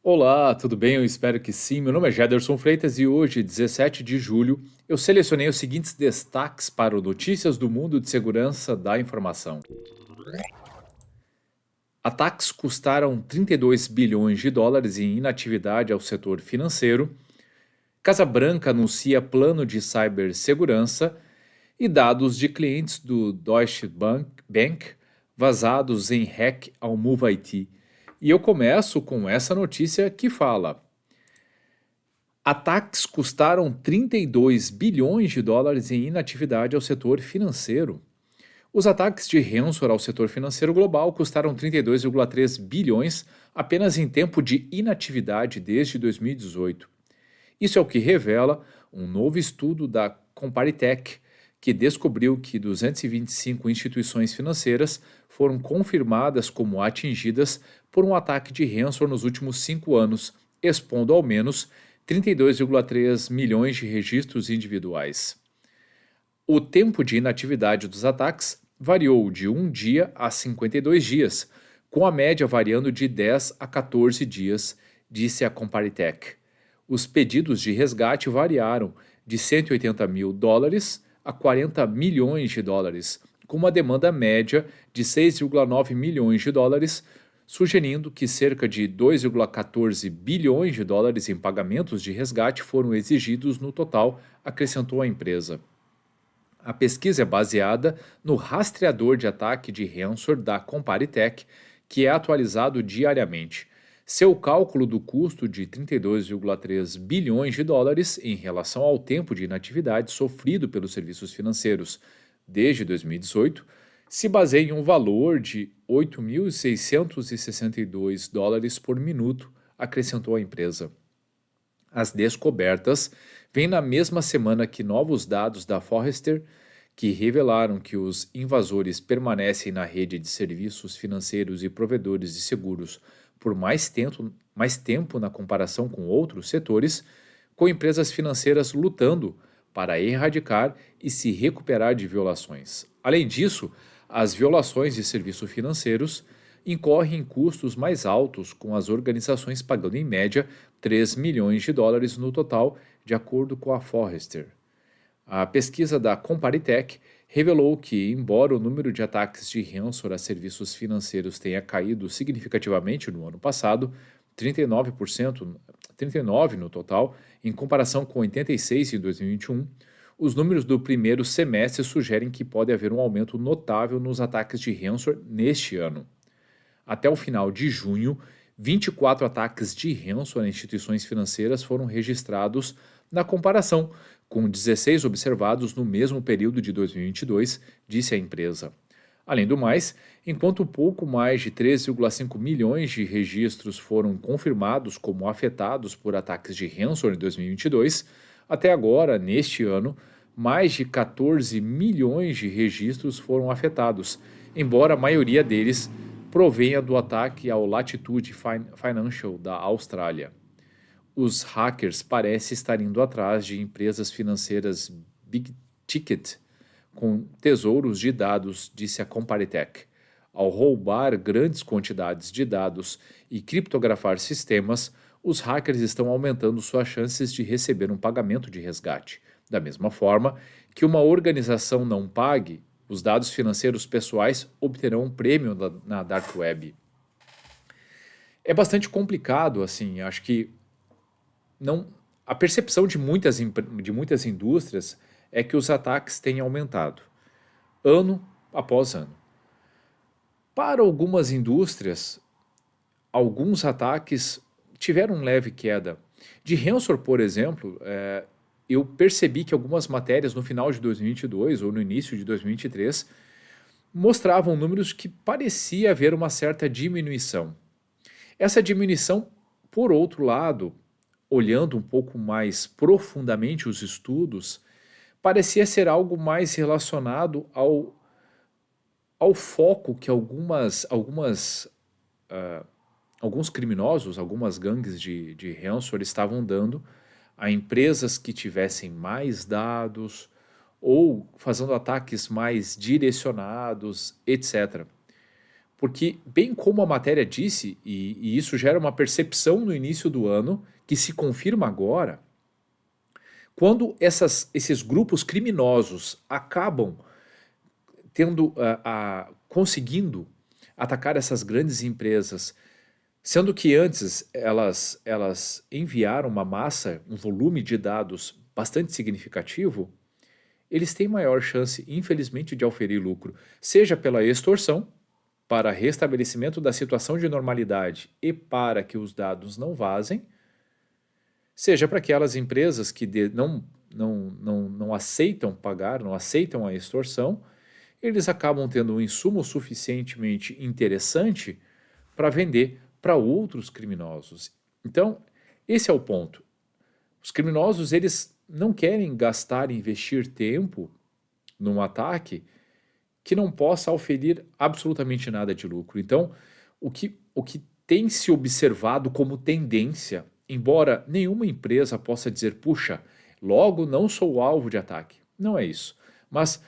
Olá, tudo bem? Eu espero que sim. Meu nome é Jederson Freitas e hoje, 17 de julho, eu selecionei os seguintes destaques para o Notícias do Mundo de Segurança da Informação. Ataques custaram 32 bilhões de dólares em inatividade ao setor financeiro. Casa Branca anuncia plano de cibersegurança e dados de clientes do Deutsche Bank vazados em hack ao Move IT. E eu começo com essa notícia que fala: ataques custaram 32 bilhões de dólares em inatividade ao setor financeiro. Os ataques de ransomware ao setor financeiro global custaram 32,3 bilhões apenas em tempo de inatividade desde 2018. Isso é o que revela um novo estudo da Comparitech, que descobriu que 225 instituições financeiras foram confirmadas como atingidas por um ataque de ransomware nos últimos 5 anos, expondo ao menos 32,3 milhões de registros individuais. O tempo de inatividade dos ataques variou de 1 dia a 52 dias, com a média variando de 10 a 14 dias, disse a Comparitech. Os pedidos de resgate variaram de 180 mil dólares a 40 milhões de dólares, com uma demanda média de 6,9 milhões de dólares, sugerindo que cerca de 2,14 bilhões de dólares em pagamentos de resgate foram exigidos no total, acrescentou a empresa. A pesquisa é baseada no rastreador de ataque de ransomware da Comparitech, que é atualizado diariamente. Seu cálculo do custo de 32,3 bilhões de dólares em relação ao tempo de inatividade sofrido pelos serviços financeiros desde 2018 se baseia em um valor de 8.662 dólares por minuto, acrescentou a empresa. As descobertas vêm na mesma semana que novos dados da Forrester, que revelaram que os invasores permanecem na rede de serviços financeiros e provedores de seguros por mais tempo na comparação com outros setores, com empresas financeiras lutando para erradicar e se recuperar de violações. Além disso, as violações de serviços financeiros incorrem em custos mais altos, com as organizações pagando em média 3 milhões de dólares no total, de acordo com a Forrester. A pesquisa da Comparitech revelou que, embora o número de ataques de ransomware a serviços financeiros tenha caído significativamente no ano passado, 39%, 39% no total, em comparação com 86% em 2021, os números do primeiro semestre sugerem que pode haver um aumento notável nos ataques de ransomware neste ano. Até o final de junho, 24 ataques de ransomware a instituições financeiras foram registrados na comparação, com 16 observados no mesmo período de 2022, disse a empresa. Além do mais, enquanto pouco mais de 3,5 milhões de registros foram confirmados como afetados por ataques de ransomware em 2022, até agora, neste ano, mais de 14 milhões de registros foram afetados, embora a maioria deles provenha do ataque ao Latitude Financial da Austrália. Os hackers parecem estar indo atrás de empresas financeiras big ticket com tesouros de dados, disse a Comparitech. Ao roubar grandes quantidades de dados e criptografar sistemas, os hackers estão aumentando suas chances de receber um pagamento de resgate. Da mesma forma que uma organização não pague, os dados financeiros pessoais obterão um prêmio na Dark Web. É bastante complicado, assim, acho que não, a percepção de muitas indústrias é que os ataques têm aumentado, ano após ano. Para algumas indústrias, alguns ataques tiveram leve queda. De ransomware, por exemplo, eu percebi que algumas matérias no final de 2022 ou no início de 2023 mostravam números que parecia haver uma certa diminuição. Essa diminuição, por outro lado, olhando um pouco mais profundamente os estudos, parecia ser algo mais relacionado ao foco que alguns criminosos, algumas gangues de ransomware estavam dando a empresas que tivessem mais dados ou fazendo ataques mais direcionados, etc. Porque, bem como a matéria disse, e isso gera uma percepção no início do ano, que se confirma agora, quando esses grupos criminosos acabam conseguindo atacar essas grandes empresas, sendo que antes elas enviaram uma massa, um volume de dados bastante significativo, eles têm maior chance, infelizmente, de auferir lucro, seja pela extorsão, para restabelecimento da situação de normalidade e para que os dados não vazem, seja para aquelas empresas que não aceitam pagar, não aceitam a extorsão, eles acabam tendo um insumo suficientemente interessante para vender para outros criminosos. Então, esse é o ponto. Os criminosos, eles não querem gastar e investir tempo num ataque que não possa oferir absolutamente nada de lucro. Então, o que tem se observado como tendência, embora nenhuma empresa possa dizer, puxa, logo não sou alvo de ataque. Não é isso. Mas,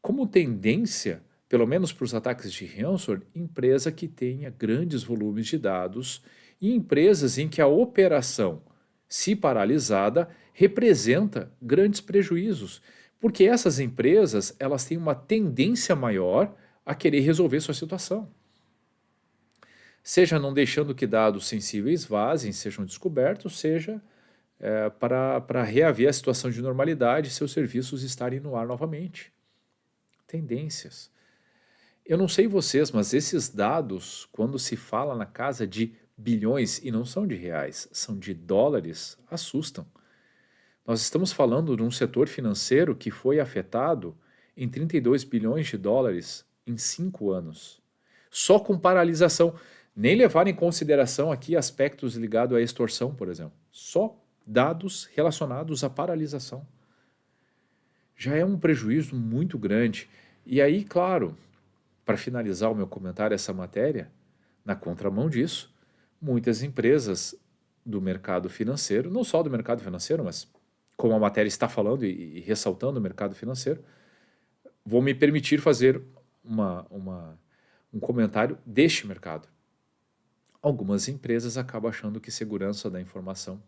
como tendência, pelo menos para os ataques de ransomware, empresa que tenha grandes volumes de dados e empresas em que a operação, se paralisada, representa grandes prejuízos, porque essas empresas elas têm uma tendência maior a querer resolver sua situação. Seja não deixando que dados sensíveis vazem, sejam descobertos, seja para reaver a situação de normalidade e seus serviços estarem no ar novamente. Tendências. Eu não sei vocês, mas esses dados, quando se fala na casa de bilhões, e não são de reais, são de dólares, assustam. Nós estamos falando de um setor financeiro que foi afetado em 32 bilhões de dólares em 5 anos. Só com paralisação. Nem levar em consideração aqui aspectos ligados à extorsão, por exemplo. Só dados relacionados à paralisação. Já é um prejuízo muito grande. E aí, claro, para finalizar o meu comentário, essa matéria, na contramão disso, muitas empresas do mercado financeiro, não só do mercado financeiro, mas como a matéria está falando e ressaltando o mercado financeiro, vou me permitir fazer um comentário deste mercado. Algumas empresas acabam achando que segurança da informação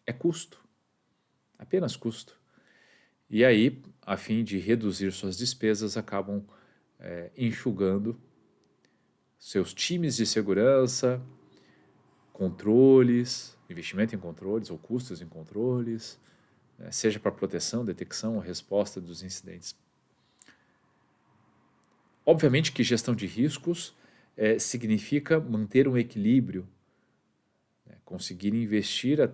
é custo, apenas custo. E aí, a fim de reduzir suas despesas, acabam enxugando seus times de segurança, controles, investimento em controles ou custos em controles, seja para proteção, detecção ou resposta dos incidentes. Obviamente que gestão de riscos significa manter um equilíbrio, conseguir investir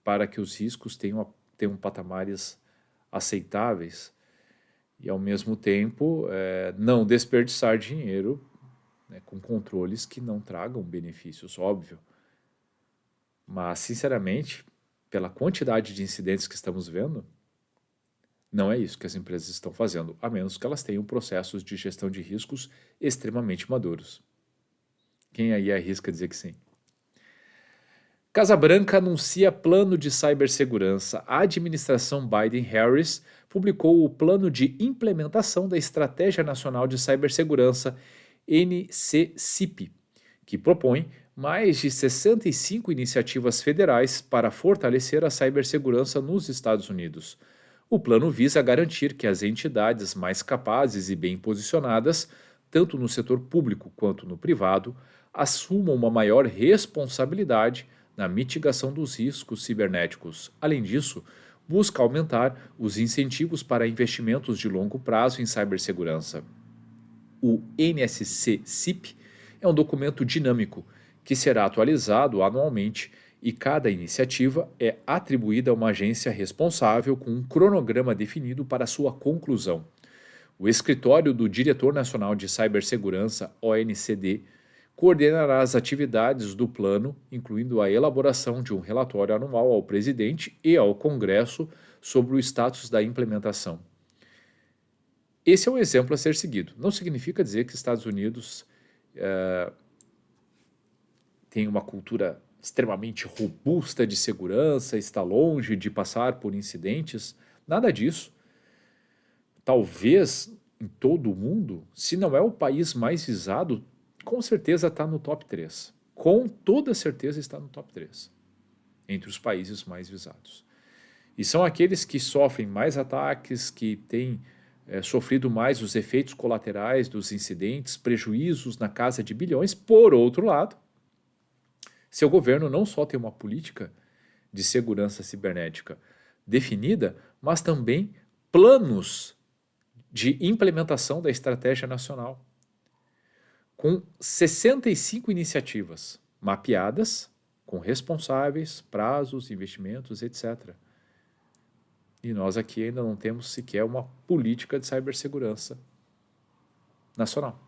para que os riscos tenham patamares aceitáveis e, ao mesmo tempo, não desperdiçar dinheiro com controles que não tragam benefícios, óbvio. Mas, sinceramente, pela quantidade de incidentes que estamos vendo, não é isso que as empresas estão fazendo, a menos que elas tenham processos de gestão de riscos extremamente maduros. Quem aí arrisca dizer que sim? Casa Branca anuncia plano de cibersegurança. A administração Biden-Harris publicou o plano de implementação da Estratégia Nacional de Cibersegurança, NCCIP, que propõe mais de 65 iniciativas federais para fortalecer a cibersegurança nos Estados Unidos. O plano visa garantir que as entidades mais capazes e bem posicionadas, tanto no setor público quanto no privado, assumam uma maior responsabilidade na mitigação dos riscos cibernéticos. Além disso, busca aumentar os incentivos para investimentos de longo prazo em cibersegurança. O NSC-CIP é um documento dinâmico que será atualizado anualmente e cada iniciativa é atribuída a uma agência responsável com um cronograma definido para sua conclusão. O Escritório do Diretor Nacional de Cibersegurança, ONCD, coordenará as atividades do plano, incluindo a elaboração de um relatório anual ao presidente e ao Congresso sobre o status da implementação. Esse é um exemplo a ser seguido. Não significa dizer que Estados Unidos tem uma cultura extremamente robusta de segurança, está longe de passar por incidentes. Nada disso. Talvez em todo o mundo, se não é o país mais visado, com certeza está no top 3. Com toda certeza está no top 3, entre os países mais visados. E são aqueles que sofrem mais ataques, que têm sofrido mais os efeitos colaterais dos incidentes, prejuízos na casa de bilhões. Por outro lado, seu governo não só tem uma política de segurança cibernética definida, mas também planos de implementação da estratégia nacional, com 65 iniciativas mapeadas, com responsáveis, prazos, investimentos, etc. E nós aqui ainda não temos sequer uma política de cibersegurança nacional.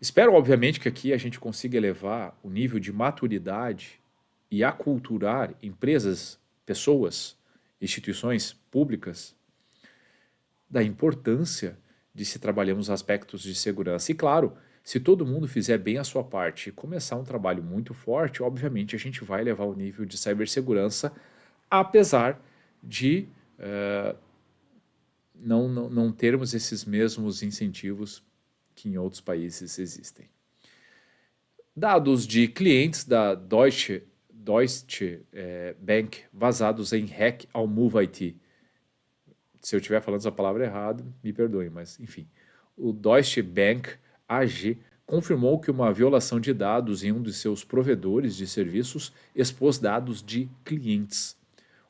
Espero, obviamente, que aqui a gente consiga elevar o nível de maturidade e aculturar empresas, pessoas, instituições públicas da importância de se trabalharmos aspectos de segurança. E claro, se todo mundo fizer bem a sua parte e começar um trabalho muito forte, obviamente a gente vai elevar o nível de cibersegurança, apesar de não termos esses mesmos incentivos que em outros países existem. Dados de clientes da Deutsche Bank vazados em hack ao Move IT. Se eu estiver falando essa palavra errada, me perdoem, mas enfim. O Deutsche Bank AG confirmou que uma violação de dados em um de seus provedores de serviços expôs dados de clientes.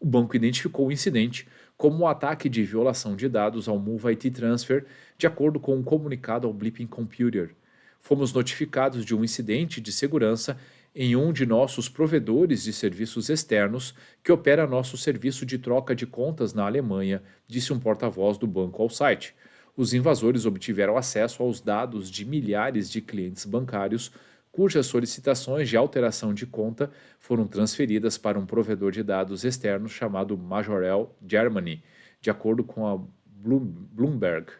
O banco identificou o incidente como um ataque de violação de dados ao Move IT Transfer, de acordo com um comunicado ao Blipping Computer. Fomos notificados de um incidente de segurança em um de nossos provedores de serviços externos que opera nosso serviço de troca de contas na Alemanha, disse um porta-voz do banco ao site. Os invasores obtiveram acesso aos dados de milhares de clientes bancários cujas solicitações de alteração de conta foram transferidas para um provedor de dados externo chamado Majorel Germany, de acordo com a Bloomberg.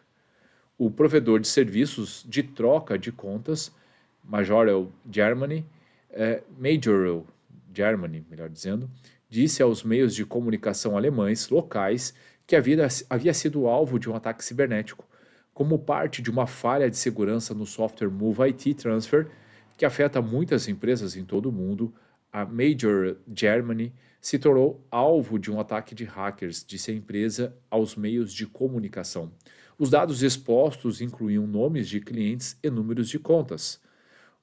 O provedor de serviços de troca de contas, Majorel Germany, Majorel Germany, melhor dizendo, disse aos meios de comunicação alemães locais que havia sido alvo de um ataque cibernético, como parte de uma falha de segurança no software Move IT Transfer, que afeta muitas empresas em todo o mundo. A Major Germany se tornou alvo de um ataque de hackers, disse a empresa aos meios de comunicação. Os dados expostos incluíam nomes de clientes e números de contas.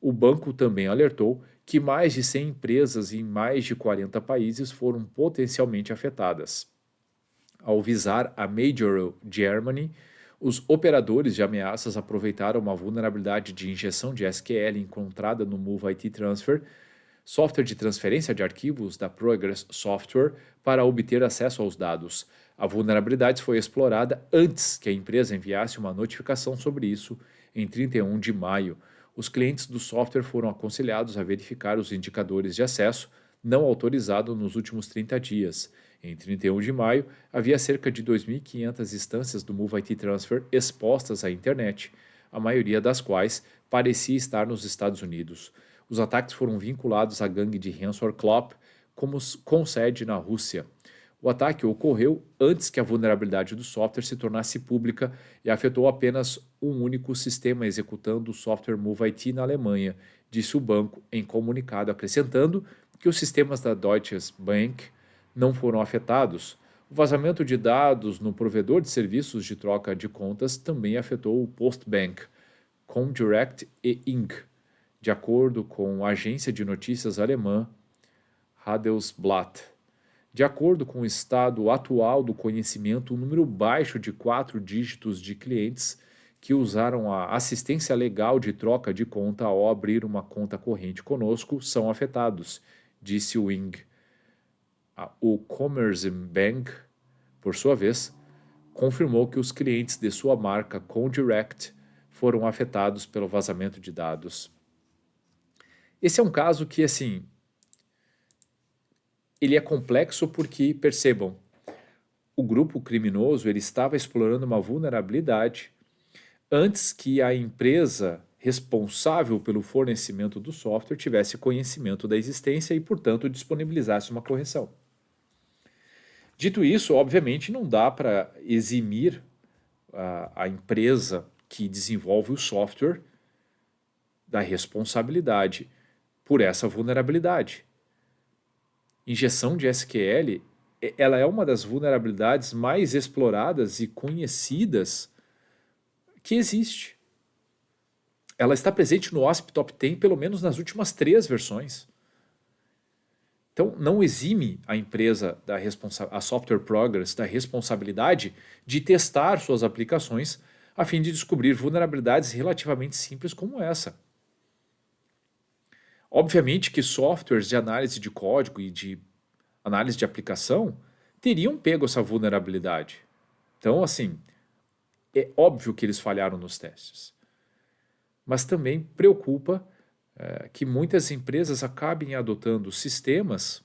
O banco também alertou que mais de 100 empresas em mais de 40 países foram potencialmente afetadas. Ao visar a Major Germany, os operadores de ameaças aproveitaram uma vulnerabilidade de injeção de SQL encontrada no Move IT Transfer, software de transferência de arquivos da Progress Software, para obter acesso aos dados. A vulnerabilidade foi explorada antes que a empresa enviasse uma notificação sobre isso em 31 de maio. Os clientes do software foram aconselhados a verificar os indicadores de acesso não autorizado nos últimos 30 dias. Em 31 de maio, havia cerca de 2.500 instâncias do Move IT Transfer expostas à internet, a maioria das quais parecia estar nos Estados Unidos. Os ataques foram vinculados à gangue de Ransomware Club, com sede na Rússia. O ataque ocorreu antes que a vulnerabilidade do software se tornasse pública e afetou apenas um único sistema executando o software Move IT na Alemanha, disse o banco em comunicado, acrescentando que os sistemas da Deutsche Bank não foram afetados. O vazamento de dados no provedor de serviços de troca de contas também afetou o Postbank, Comdirect e Inc., de acordo com a agência de notícias alemã Handelsblatt. De acordo com o estado atual do conhecimento, um número baixo de 4 dígitos de clientes que usaram a assistência legal de troca de conta ao abrir uma conta corrente conosco são afetados, disse o Ing. O Commerzbank, por sua vez, confirmou que os clientes de sua marca Comdirect foram afetados pelo vazamento de dados. Esse é um caso que, assim, ele é complexo porque, percebam, o grupo criminoso ele estava explorando uma vulnerabilidade antes que a empresa responsável pelo fornecimento do software tivesse conhecimento da existência e, portanto, disponibilizasse uma correção. Dito isso, obviamente não dá para eximir a empresa que desenvolve o software da responsabilidade por essa vulnerabilidade. Injeção de SQL, ela é uma das vulnerabilidades mais exploradas e conhecidas que existe. Ela está presente no OWASP Top 10 pelo menos nas últimas 3 versões. Então, não exime a empresa, a Software Progress, da responsabilidade de testar suas aplicações a fim de descobrir vulnerabilidades relativamente simples como essa. Obviamente que softwares de análise de código e de análise de aplicação teriam pego essa vulnerabilidade. Então, assim, é óbvio que eles falharam nos testes. Mas também preocupa que muitas empresas acabem adotando sistemas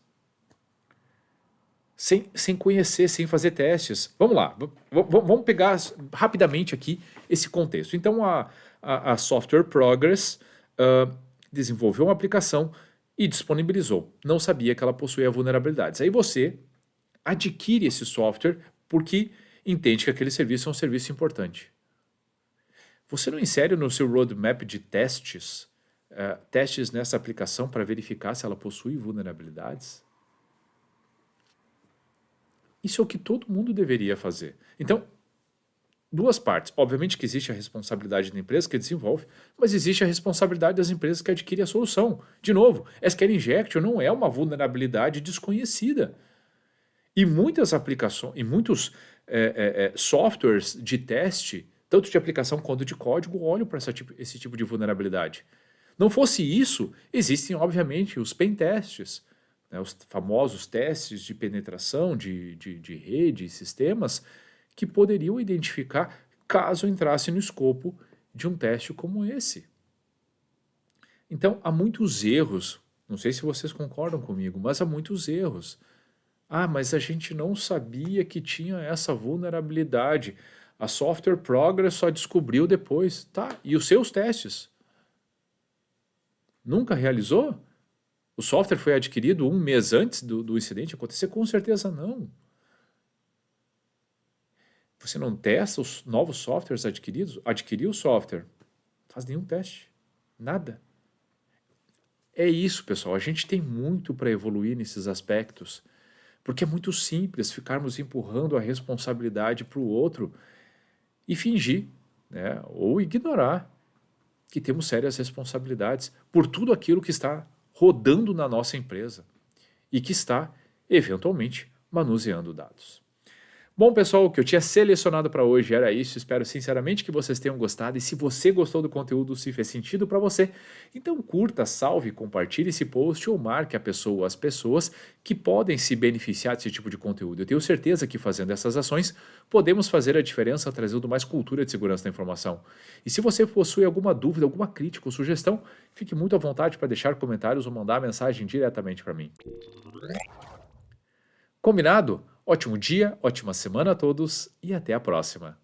sem conhecer, sem fazer testes. Vamos lá, vamos pegar rapidamente aqui esse contexto. Então, a Software Progress desenvolveu uma aplicação e disponibilizou. Não sabia que ela possuía vulnerabilidades. Aí você adquire esse software porque entende que aquele serviço é um serviço importante. Você não insere no seu roadmap de testes, testes nessa aplicação para verificar se ela possui vulnerabilidades? Isso é o que todo mundo deveria fazer. Então, duas partes. Obviamente que existe a responsabilidade da empresa que desenvolve, mas existe a responsabilidade das empresas que adquirem a solução. De novo, SQL Injection não é uma vulnerabilidade desconhecida. E muitas aplicações, e muitos softwares de teste, tanto de aplicação quanto de código, olham para esse tipo de vulnerabilidade. Não fosse isso, existem, obviamente, os pen tests, né, os famosos testes de penetração de rede e sistemas, que poderiam identificar caso entrasse no escopo de um teste como esse. Então, há muitos erros, não sei se vocês concordam comigo, mas há muitos erros. Ah, mas a gente não sabia que tinha essa vulnerabilidade. A Software Progress só descobriu depois. Tá, e os seus testes? Nunca realizou? O software foi adquirido 1 mês antes do incidente acontecer? Com certeza não. Você não testa os novos softwares adquiridos? Adquiriu o software, não faz nenhum teste. Nada. É isso, pessoal. A gente tem muito para evoluir nesses aspectos. Porque é muito simples ficarmos empurrando a responsabilidade para o outro e fingir, né, ou ignorar que temos sérias responsabilidades por tudo aquilo que está rodando na nossa empresa e que está, eventualmente, manuseando dados. Bom, pessoal, o que eu tinha selecionado para hoje era isso. Espero sinceramente que vocês tenham gostado. E se você gostou do conteúdo, se fez sentido para você, então curta, salve, compartilhe esse post ou marque a pessoa ou as pessoas que podem se beneficiar desse tipo de conteúdo. Eu tenho certeza que fazendo essas ações, podemos fazer a diferença trazendo mais cultura de segurança da informação. E se você possui alguma dúvida, alguma crítica ou sugestão, fique muito à vontade para deixar comentários ou mandar mensagem diretamente para mim. Combinado? Ótimo dia, ótima semana a todos e até a próxima.